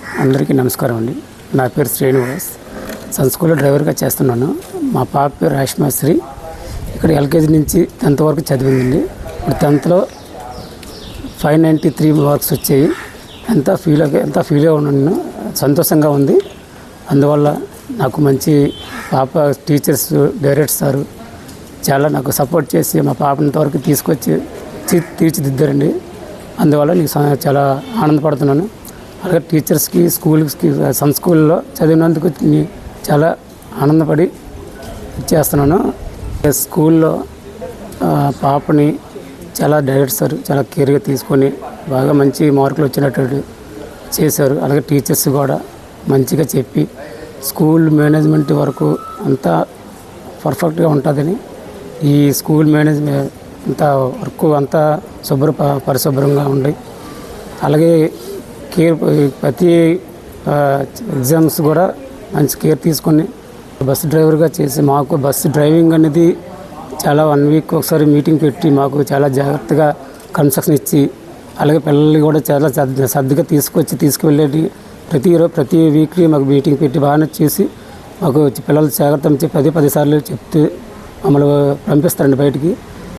అందరికీ నమస్కారం అండి. నా పేరు శ్రీనివాస్. సన్ స్కూల్లో డ్రైవర్గా చేస్తున్నాను. మా పాప పేరు రాష్మాశ్రీ. ఇక్కడ ఎల్కేజీ నుంచి 10th వరకు చదివిందండి. ఇప్పుడు 10thలో 593 మార్క్స్ వచ్చాయి. ఎంత ఫీల్గా ఉన్నాను, సంతోషంగా ఉంది. అందువల్ల నాకు మంచి పాప టీచర్స్, డైరెక్టర్ సారు చాలా నాకు సపోర్ట్ చేసి మా పాపని ఇంతవరకు తీసుకొచ్చి తీర్చిదిద్దారండి. అందువల్ల నేను చాలా ఆనందపడుతున్నాను. అలాగే టీచర్స్కి, స్కూల్స్కి, సన్ స్కూల్లో చదివినందుకు చాలా ఆనందపడి చేస్తున్నాను. స్కూల్లో పాపని చాలా డైరెక్టర్ సార్ చాలా కేర్గా తీసుకొని బాగా మంచి మార్కులు వచ్చినట్టు చేశారు. అలాగే టీచర్స్ కూడా మంచిగా చెప్పి స్కూల్ మేనేజ్మెంట్ వరకు అంతా పర్ఫెక్ట్గా ఉంటుందని, ఈ స్కూల్ మేనేజ్మెంట్ అంతా వర్క్ అంతా పరిశుభ్రంగా ఉండి, అలాగే ప్రతి ఎగ్జామ్స్ కూడా మంచి కేర్ తీసుకొని బస్సు డ్రైవర్గా చేసి మాకు బస్సు డ్రైవింగ్ అనేది చాలా 1 వీక్ ఒకసారి మీటింగ్ పెట్టి మాకు చాలా జాగ్రత్తగా కన్స్ట్రక్షన్ ఇచ్చి, అలాగే పిల్లల్ని కూడా చాలా శ్రద్ధగా తీసుకువెళ్ళేది. ప్రతి వీక్లీ మాకు మీటింగ్ పెట్టి బాగానే చేసి మాకు పిల్లలు జాగ్రత్త 10 సార్లు చెప్తే మమ్మల్ని పంపిస్తారండి బయటికి.